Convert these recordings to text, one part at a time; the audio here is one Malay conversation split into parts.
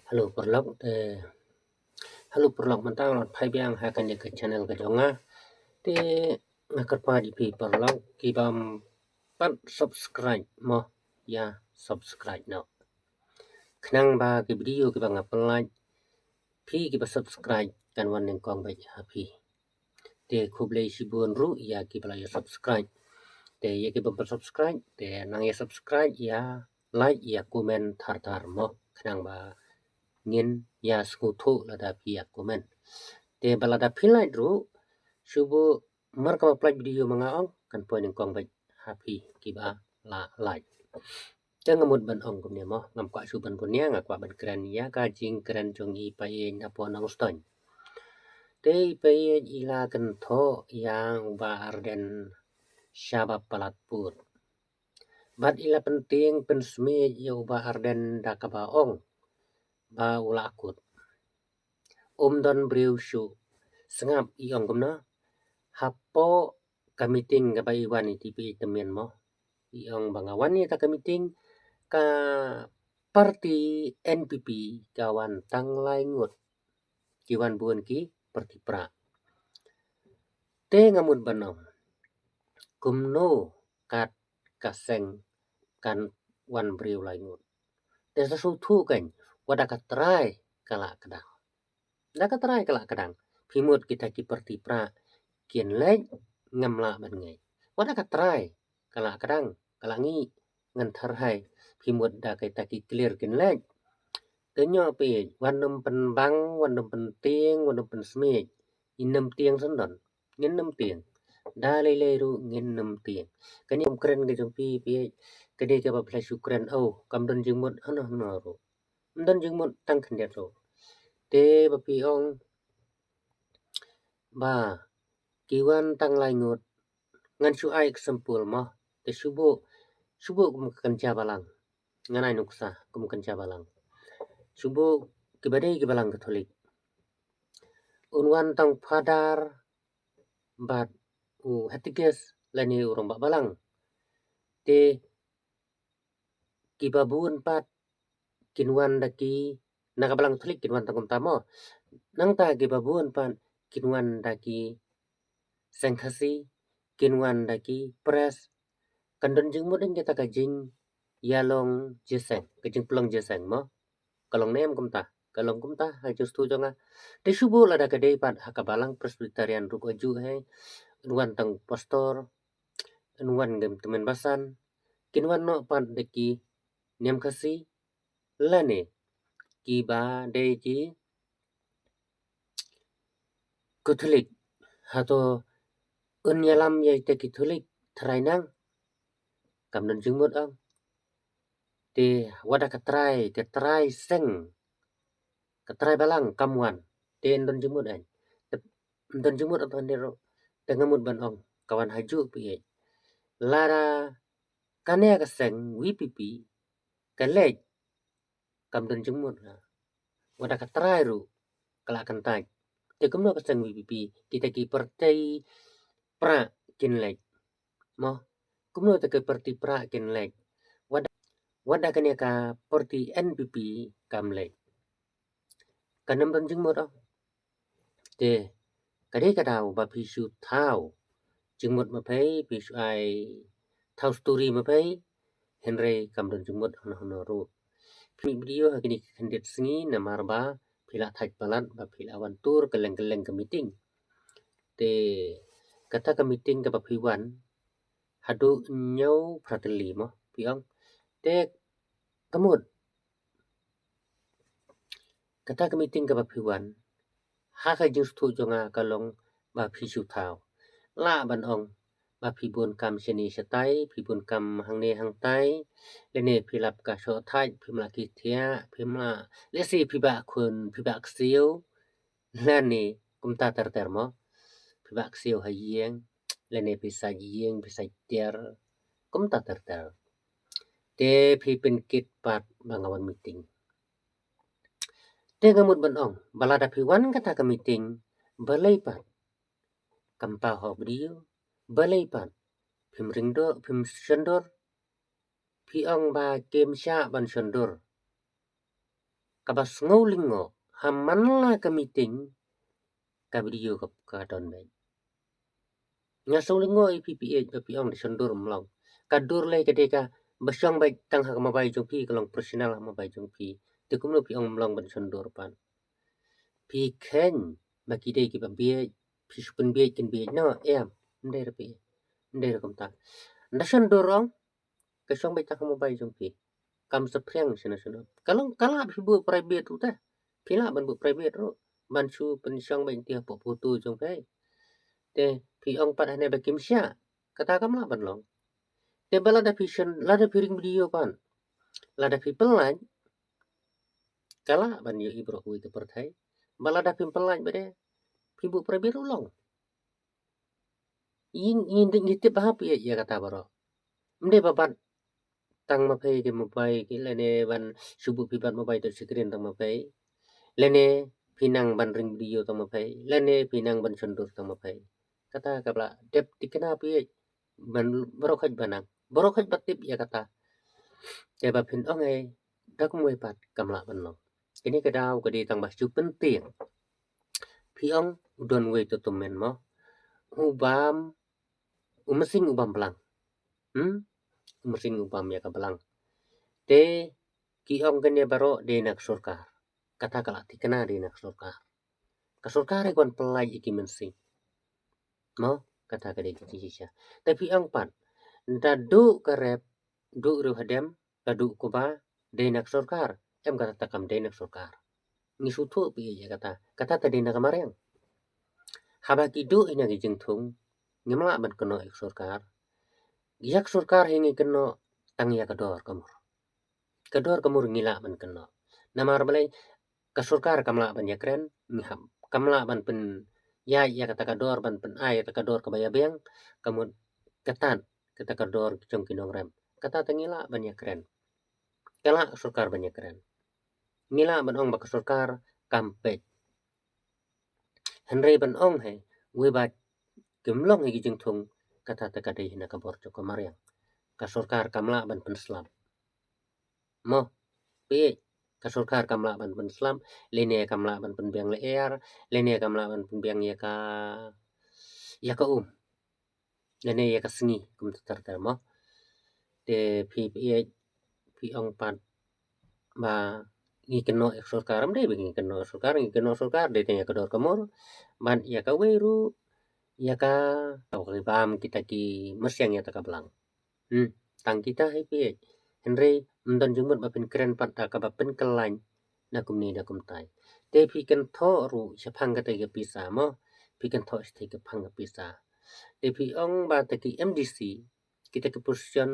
Halo perlok halo perlok mentang lot phai biang ha kan ke channel ka jonga te ngakat pa di pi perlok ki bam pat subscribe mo ya subscribe no khnang ba ki video ki bang apply pi ki ba subscribe kan wan ning kong ba ha pi te khuble sibun ru ya ki ba ya subscribe te ye ki bam subscribe te nang ya subscribe ya like ya comment thar mo khnang ba ngin ya skutu lada pia komen te balada pilai dru subu marka apply video mangaong kan poin kong ba happy kiba la like te ngamut ban ong kumne mo ngam kwa suban punya ngakwa ban keren ya ka jing keren jongi pa na po nang ston te pe ila kan tho yang ba arden syabab palatpur bat ila penting pensme yo ba arden dakabaong ba ulakut don briu syu sengap iong kumna hapo ka meeting ka bai wan iti pi temen mo iong bangawan ni ta ka meeting ka parti NPP kawan tang lai ngut kiwan buan ki parti pra te ngamut banong kumno kat kaseng kan wan briu lai ngut te sasu thu kan wada ka try kala kadang Daka try kala kadang pimut kita ki parti pra kien lek ngamla ban ngai wada ka try kala kadang kala ngi ngan thar hai pimut da kita ki clear kin lek kenyo pe wanum pen bang wanum pen tieng wanum pen smej inem tieng sandon nginem tieng da le ru nginem tieng kani kren ke jong pi kede ke ba play ukren au kam don jingmut hano ro don jingmut tang khan ro te ba pi ong ba kiwan tang lai ngut ngan su ai example mo te subu kum kanca balang nganai nuksa kum kanca balang subu kibade ki balang katolik unwan tang padar bat hatiges lani urang ba balang te kibabun pat kinwan daki nakabalang katolik kinwan tang tamo nang ta kibabun pat kinwan daki sengkasi kinwan daki press kandon jing modeng kita kajing yalong jeseng kajing pulang jeseng mo kalong nem kumta ha just tu jonga te subu lada kadai pat hakabalang presbyterian ru aju hai nuan tang pastor nuan gem temen basan kinwan no pat deki nem kasi lane ki ba de ji Katolik hato unyalam ye te Katolik trainang kamdan jingmut ang te wada ka try seng ka try balang kamwan te don jingmut an don jingmut an ro te ngamut ban ong kawan haju pi lara kane ka seng WPP ka lek kamdan jingmut wada ka try ru kala kan tai te kumno ka seng WPP kita ki partai pra kin lek mo kumno te ke parti pra kin lek wada kane ka parti NPP kam lek kanam don jingmut te kade ka daw ba pi su thao jingmut ma phai pi su ai thao story ma phai henry kam don jingmut hono ro video hakini kandet singi na marba pila thaj palat ba pila wan tur keleng ke meeting te kata ke meeting ke ba piwan hadu nyau prateli mo piong te kamut kata ke meeting ke ba piwan ha ka just tu jonga kalong ba pi su thao la ban ong ba pi bun kam cheni satai pi bun kam hang ne hang tai le ne philap ka so thai phimla ki thia phimla le si phi ba khun phi ba xiu la ne kum ta ter mo phi ba xiu ha yeng le ne pi sa yeng pi sa ter kum ta ter te phi pen kit pat bangawan meeting te ngamut ban ong balada phi wan kata ka meeting balai pat kampa ho brio balai pat phim ringdor phim sendor phi ong ba kem sha ban sendor kabas ngaulingo hamanla ka meeting ka video ka don bay nga saulingo IPPH pa piong di sundur mlong kadur lay kadeka basyong bay tang ha mabay jong pi kalong profesional ha mabay jong pi te kumno piong mlong ban sundur pan pi ken makide ki ba biye pi supun biye ken biye no em ndere pi ndere kom ta nda sundur ong ka syong bay tang ha mabay jong pi kam sepreng sina sina kalong kala pi bu private tu ta pila ban bu private ro ban chu pen syong bay tia po foto jong bay te pi ong pat hane ba kim sya kata kamla ban long te bala da vision la da piring video pan la da people lain kala ban yo ibro hui te perthai bala da people lain bade pibu private ulong yin ngitip ha pi ya kata baro mde babat tang ma phai ke mobile ke lene ban subu pi ban mobile to screen tang ma phai lene pinang ban ring video tang ma phai lene pinang ban sundur tang ma phai kata kabla dep tikna pi ban baro khaj banang baro khaj batip ya kata te ba phin ong ai dak mui pat kamla ban long ini ka daw ka di tang ba chu penting pi ong udon wei to tumen mo ubam umasing ubam belang umasing ubam ya ka belang te ki ong kene baro de nak surkar kata kala tikna de nak surkar ka surkar ai kon pelai iki mensing mo kata ka de ki sya tapi ong pat nda du karep du ru hadem du ko ba de nak surkar em kata takam de nak surkar ni sutu pi ya kata tadi nak kamareng haba ki du ina gi jing thung ngimla ban kono ek surkar yak surkar hingi kono tang ya kador kamur ngila ban kono namar balai ka surkar kamla ban yakren ngiham kamla ban pen ya kata kador ban pen ai kata kador ka baya beng kamun katan kata kador jong kinong rem kata tangila ban yakren kala surkar ban yakren ngila ban ong ba surkar kampet Henry ban ong hai we ba kimlong gi jing thung kata ta kadai hina ka bor cho kamariang ka surkar kamla ban pen slam mo pe ka surkar kamla ban pen slam lene kamla ban pen biang le air lene kamla ban pen biang ya ka lene ya ka sngi kum tar tar mo te pi ong pan ba ngi keno ek surkar am de ngi keno surkar de ya kador kamor ban ya ka weru ya ka bam kita ki mesyang ya ta ka belang tang kita hai pi Henry mdon jumut ba pen keren pat ta ka ba pen kelain na kum ni na kum tai te pi kan tho ru chapang ka te ka pisa mo pi kan tho ste ka phang ka pisa te pi ong ba ta ki MDC kita ke position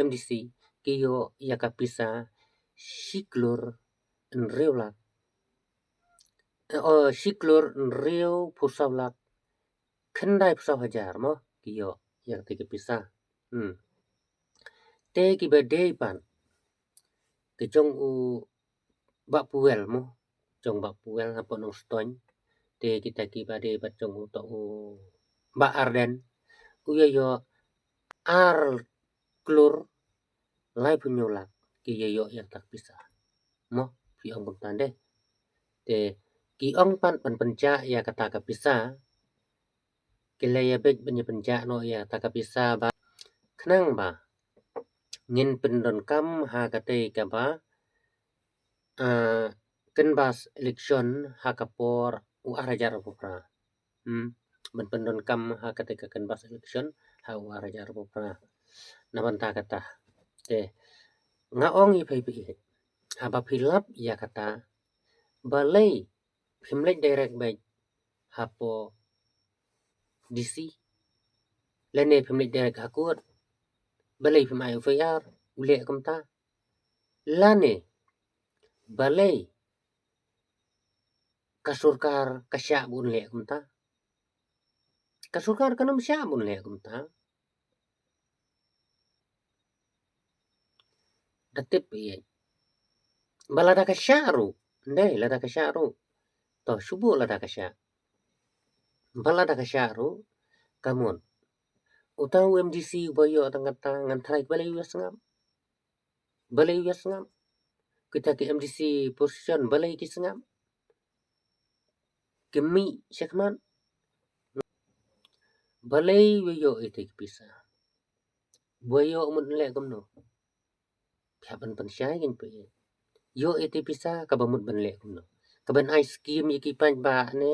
MDC ki yo ya ka pisa siklur reulak siklur reu pusawlak khandai pusaw hajar mo ki yo ya te ke pisa te ki ba dei pan ke jong u ba puel mo jong ba puel ha ponong stoin te kita ki ba de ba jong u to u ba arden u yo ar klur lai punyolak ki yo ya tak pisa mo pi ong bang tande te ki ong pan penja ya kata ka pisa kilaya bek benya penja no ya ta ka pisa ba khnang ba ngin pendon kam ha ka te ka ba kan bas election ha ka por u arajar popra ban pendon kam ha ka te ka kan bas election ha u arajar popra na ban ta kata te nga ong i pai pi ha ba philap ya kata balai phimlek direct baik ha po DC lene phimlek direct hakut balai phimai FIR ule kamta lane balai kasurkar kasya bun le kamta kasurkar kanam sya bun le kamta datip ye balada kasyaru ndai lada kasyaru to subu lada kasya balada kasyaru kamun utau MDC boyo tangata ngan thai balai wes ngam kita ke MDC position balai kisngam kemi shekman balai weyo ite kipisa weyo mun le kamno phaban pansyai gin pe yo ite pisa kabamut ban le kamno kaban ai scheme yiki pan ba ne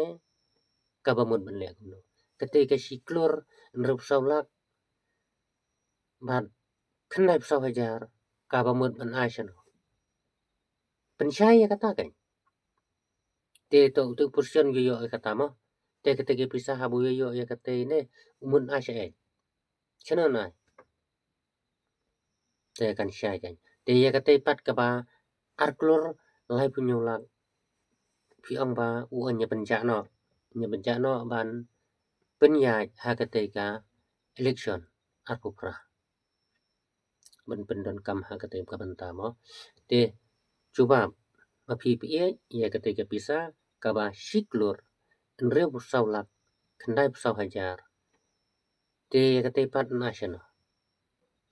kabamut ban le kamno kate ke siklor nrup saulak ban khnai psau hajar kabamut ban ai shano pansyai ya kata kan te to tu position yo kata mo te kate ke pisa habu yo ya kate ne mun ai shay chana nai te kan syai kan te ya kate pat ka ba arklor lai punyolak phi ong ba u anya penja no ban penyai ha kate ka election arkukra ban pendon kam ha kate ka banta mo te cuba ma phi pi ya kate ka pisa ka ba siklor nre saulak khandai psau hajar te ya kate pat national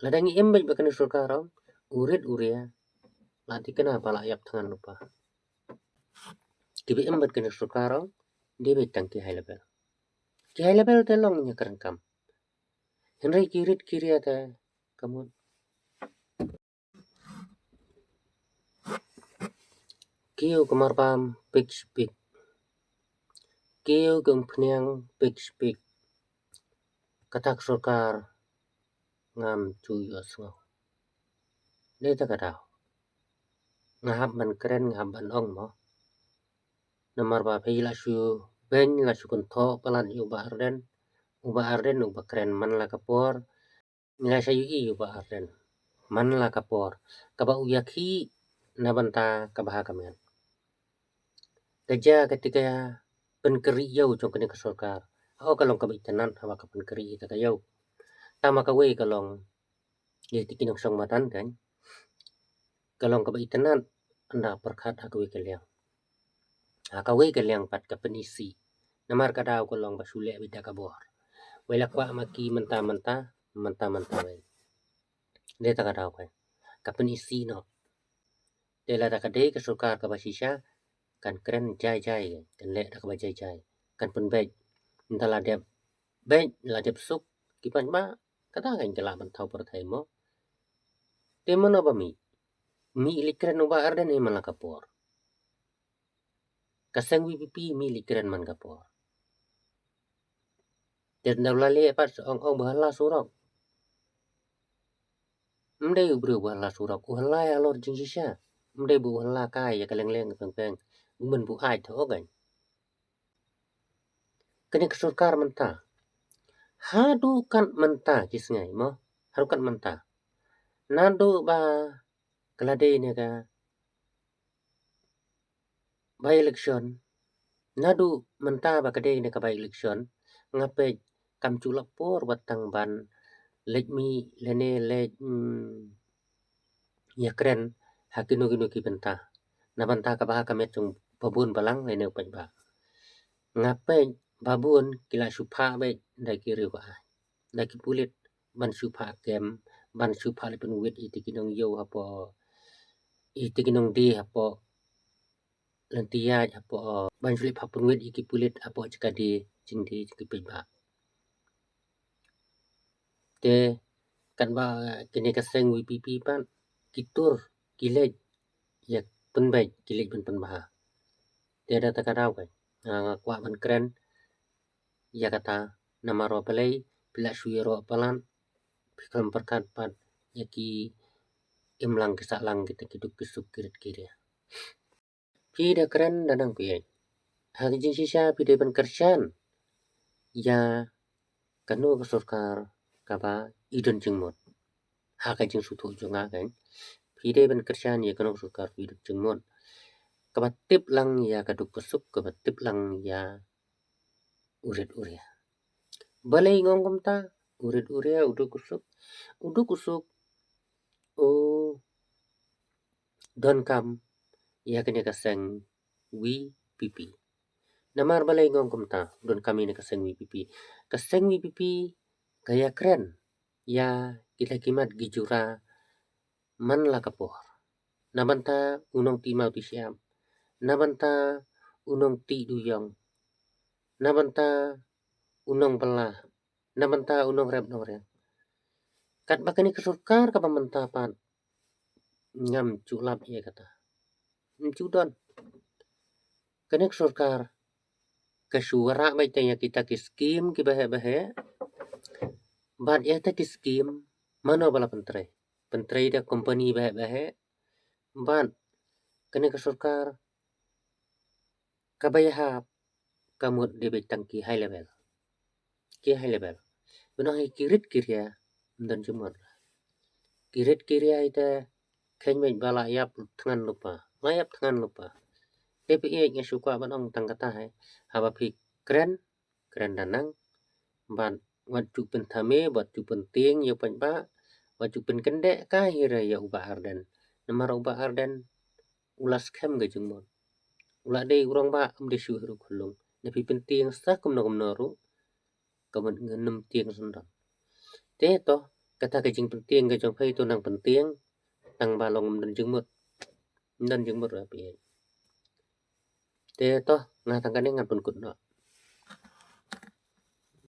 ladangi embej bakan surkarong urit uria lati kenapa layak tangan lupa tibi embat kena surkarong dia betang ki high level te long nya kerengkam henry kirit kiriata kamu kiu kemarpam pik kiu gempnyang pik katak surkar ngam cuyos ngo deta kadau ngahab ban keren ngahab ban ong mo namar ba phila su ben la su kun tho palan yu ba arden uba keren man la kapor nila sayu i uba arden man la kapor kaba uyaki na banta kabah kamen kerja ketika penkeri yau jong kene surkar au kalong kabitenan hawa ka penkeri ta yau tama ka we kalong ye tikinong song matan kan kalong kabitenan anda perkhat akwe kelyang akawe kelyang pat ka penisi namar kadau kalong basule bida kabor wela kwa maki menta we deta kadau ka penisi no dela da kade ka surkar ka basisha kan keren jai kan le da ka jai kan penbej entala dia bej la dia suk kipan ba kata kan kala ban thau per thai mo te mana ba mi likren ba arden ni man kapor kaseng VPP mi likren man kapor te ndawlale pat ong bahala surok mde ubru bahala surok uhala alor jingsisha mde bu hala kai ya kaleng-leng peng men bu ai tho gan kene surkar menta hadu kan menta kisngai mo hadu kan menta nando ba kelade ne ka by election nadu menta ba kade ne ka by election ngape kam culapor watang ban lek mi lene lek ya keren hakino ki benta na benta ka ba kamet jung babun balang lene pa ba ngape babun kila supha be dai ki rewa dai ki pulit ban supha kem ban supha le pen wit itikinong yo apo itikinong di apo lantia apo ban sulip pen wit iki pulit apo cikadi cingdi ki ba te kan ba kini kaseng VPP pan kitur kilej ya penbej kilej pen bah te ada takadau kan kwa ban keren ya kata namaro pelai pila suiro palan pikam perkat pat yaki imlang kisalang kita kiduk kisuk kirit kiri pida keren danang piye hagi jing sisa pide ban kersan ya kanu surkar kaba idon jingmot haka jing sutu junga kan pide ban kersan ya kanu surkar idon jingmot kaba tip lang ya kaduk kesuk kaba tip lang ya urit uria balai ngong komta urit uria uduk kusuk don kam ya kene kaseng VPP namar balai ngong komta don kami ne kaseng VPP kaya keren ya kita kimat gijura man la kapor Nabanta unong ti mau ti siam. Nabanta unong ti duyong. Nabanta unong bala. Nabanta unong rep noreng. Kat bakani kesurkar ka pamanta pat. Ngam culap ye kata. Cudon. Kanek surkar kesuara baitanya kita ki skim ki bahe-bahe. Bat ya ta ki skim mano bala pentre. Pentre da company bahe-bahe. Bat kanek surkar kabayahap kamut de betangki high level. Ki high level. Beno hai kirit kirya dan jumur. Kirit kirya ita kenya bala yap tangan lupa. Layap tangan lupa. DPI nya suka banong tangkata hai. Haba pi keren danang. Ban waju pentame waju penting ya panba. Waju penkendek ka hira ya uba arden. Namar uba arden ulas kem ga jumur. Ula de urang ba am de syuhru kulung. Tapi penting sa kumno ru. Kaman ngenem tiang sendang. Te to kata kejing penting ga jong pai to nang penting tang balong dan jumur. Dan jumur api. Te to ngatang kane ngan pun kutno.